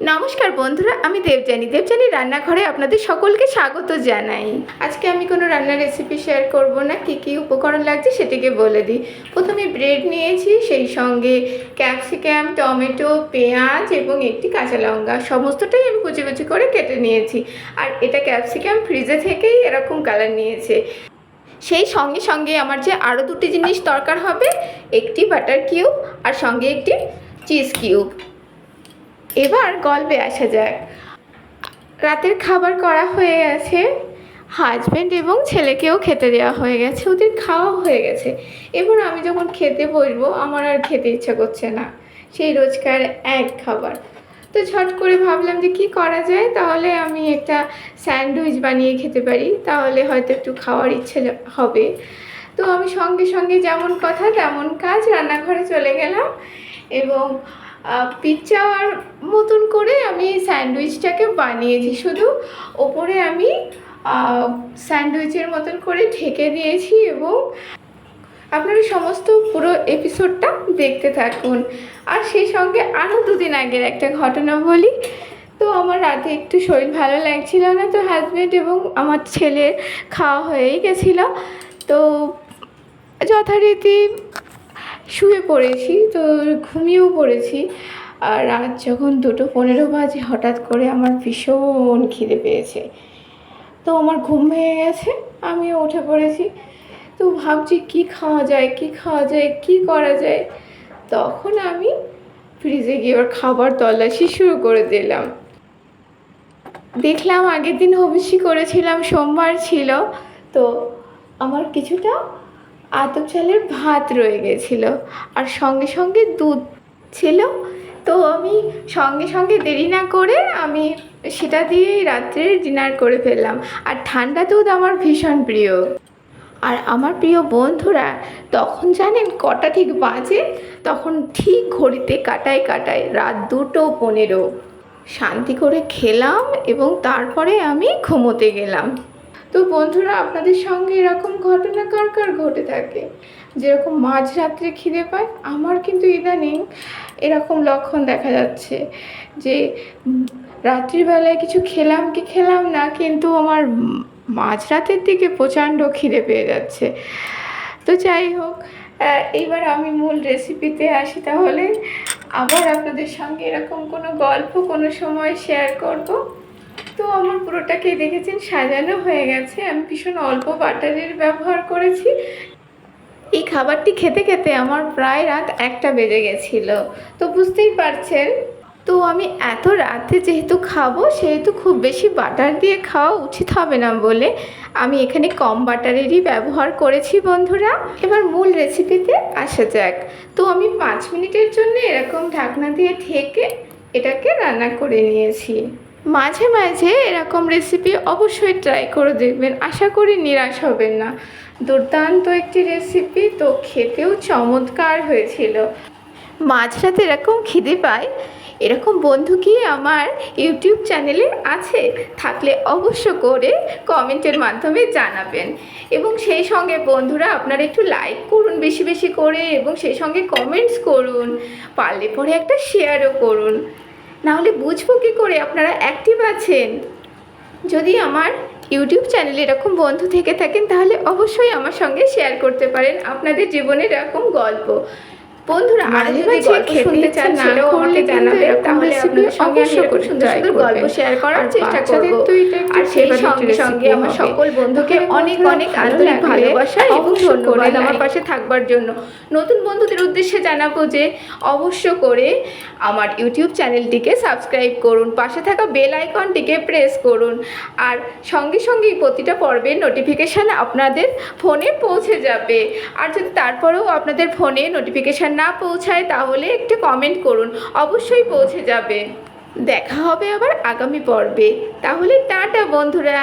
নমস্কার বন্ধুরা, আমি দেবযানী রান্নাঘরে আপনাদের সকলকে স্বাগত জানাই। আজকে আমি কোনো রান্নার রেসিপি শেয়ার করব না। কী উপকরণ লাগছে সেটিকে বলে দিই। প্রথমে ব্রেড নিয়েছি, সেই সঙ্গে ক্যাপসিকাম, টমেটো, পেঁয়াজ এবং একটি কাঁচা লঙ্কা, সমস্তটাই আমি কুচি কুচি করে কেটে নিয়েছি। আর এটা ক্যাপসিকাম ফ্রিজে থেকেই এরকম কালার নিয়েছে। সেই সঙ্গে সঙ্গে আমার যে আরও দুটি জিনিস দরকার হবে, একটি বাটার কিউব আর সঙ্গে একটি চিজ কিউব। এবার গল্পে আসা যাক। রাতের খাবার করা হয়ে গেছে, হাজব্যান্ড এবং ছেলেকেও খেতে দেওয়া হয়ে গেছে, ওদের খাওয়া হয়ে গেছে। এবার আমি যখন খেতে বসবো আমার আর খেতে ইচ্ছা করছে না, সেই রোজকার এক খাবার। তো ঝট করে ভাবলাম যে কী করা যায়, তাহলে আমি একটা স্যান্ডউইচ বানিয়ে খেতে পারি, তাহলে হয়তো একটু খাওয়ার ইচ্ছে হবে। তো আমি সঙ্গে সঙ্গে যেমন কথা তেমন কাজ, রান্নাঘরে চলে গেলাম এবং পিৎজার মতন করে আমি স্যান্ডউইচটাকে বানিয়েছি। শুধু ওপরে আমি স্যান্ডউইচের মতন করে ঢেকে দিয়েছি এবং আপনারা সমস্ত পুরো এপিসোডটা দেখতে থাকুন। আর সেই সঙ্গে আরও দুদিন আগের একটা ঘটনা বলি। তো আমার রাতে একটু শরীর ভালো লাগছিল না, তো হাজব্যান্ড এবং আমার ছেলের খাওয়া হয়েই গেছিলো। তো যথারীতি শুয়ে পড়েছি, তো ঘুমিয়েও পড়েছি। আর রাত যখন 2:15 বাজে হঠাৎ করে আমার ভীষণ খিদে পেয়েছে। তো আমার ঘুম ভেঙে গেছে, আমিও উঠে পড়েছি। তো ভাবছি কী খাওয়া যায়, কী করা যায়। তখন আমি ফ্রিজে গিয়ে এবার খাবার তল্লাশি শুরু করে দিলাম। দেখলাম আগের দিন হবিষ্যি করেছিলাম, সোমবার ছিল, তো আমার কিছুটা আতপ চালের ভাত রয়ে গেছিলো আর সঙ্গে সঙ্গে দুধ ছিল। তো আমি সঙ্গে সঙ্গে দেরি না করে আমি সেটা দিয়েই রাত্রের ডিনার করে ফেললাম। আর ঠান্ডা দুধ আমার ভীষণ প্রিয়। আর আমার প্রিয় বন্ধুরা, তখন জানেন কটা ঠিক বাজে? তখন ঠিক ঘড়িতে কাটায় রাত 2:15। শান্তি করে খেলাম এবং তারপরে আমি ঘুমোতে গেলাম। তো বন্ধুরা, আপনাদের সঙ্গে এরকম ঘটনা কার কার ঘটে থাকে? যেরকম মাঝরাত্রে খিদে পায়, আমার কিন্তু ইদানিং এরকম লক্ষণ দেখা যাচ্ছে যে রাত্রিবেলায় কিছু খেলাম কি খেলাম না, কিন্তু আমার মাঝরাতের দিকে প্রচণ্ড খিদে পেয়ে যাচ্ছে। তো যাই হোক, এইবার আমি মূল রেসিপিতে আসি। তাহলে আবার আপনাদের সঙ্গে এরকম কোনো গল্প কোনো সময় শেয়ার করব। তো আমার পুরোটাকেই দেখেছেন সাজানো হয়ে গেছে। আমি ভীষণ অল্প বাটারের ব্যবহার করেছি। এই খাবারটি খেতে খেতে আমার প্রায় রাত 1টা বেজে গেছিলো। তো বুঝতেই পারছেন। তো আমি এত রাতে যেহেতু খাবো, সেহেতু খুব বেশি বাটার দিয়ে খাওয়া উচিত হবে না বলে আমি এখানে কম বাটারেরই ব্যবহার করেছি বন্ধুরা। এবার মূল রেসিপিতে আসা যাক। তো আমি 5 মিনিটের জন্য এরকম ঢাকনা দিয়ে ঢেকে এটাকে রান্না করে নিয়েছি। মাঝে মাঝে এরকম রেসিপি অবশ্যই ট্রাই করে দেখবেন, আশা করি নিরাশ হবেন না। দুর্দান্ত একটি রেসিপি, তো খেতেও চমৎকার হয়েছিল। মাঝরাতে এরকম খিদে পায়, এরকম বন্ধু কি আমার ইউটিউব চ্যানেলে আছে? থাকলে অবশ্য করে কমেন্টের মাধ্যমে জানাবেন। এবং সেই সঙ্গে বন্ধুরা, আপনারা একটু লাইক করুন বেশি বেশি করে এবং সেই সঙ্গে কমেন্টস করুন, পারলে পরে একটা শেয়ারও করুন। নাহলে বুঝবো কী করে আপনারা অ্যাক্টিভ আছেন। যদি আমার ইউটিউব চ্যানেলে এরকম বন্ধু থেকে থাকেন, তাহলে অবশ্যই আমার সঙ্গে শেয়ার করতে পারেন আপনাদের জীবনের এরকম গল্প। বন্ধুরা, আর যদি গল্প শুনতে চান সেটাও আমাকে জানাবেন, তাহলে আপনাদের সঙ্গে আমি এরকম সুন্দর সুন্দর গল্প শেয়ার করার চেষ্টা করব। আর সেই সঙ্গে সঙ্গে আমার সকল বন্ধুকে অনেক অনেক আন্তরিক ভালোবাসা এবং ধন্যবাদ আমার পাশে থাকবার জন্য। নতুন বন্ধুদের উদ্দেশ্যে জানাবো যে অবশ্য করে আমার ইউটিউব চ্যানেলটিকে সাবস্ক্রাইব করুন, পাশে থাকা বেল আইকনটিকে প্রেস করুন। আর সঙ্গে সঙ্গেই প্রতিটা পর্বের নোটিফিকেশান আপনাদের ফোনে পৌঁছে যাবে। আর যদি তারপরেও আপনাদের ফোনে নোটিফিকেশান না পৌঁছায়, তাহলে একটু কমেন্ট করুন, অবশ্যই পৌঁছে যাবে। দেখা হবে আবার আগামী পর্বে। তাহলে টাটা বন্ধুরা।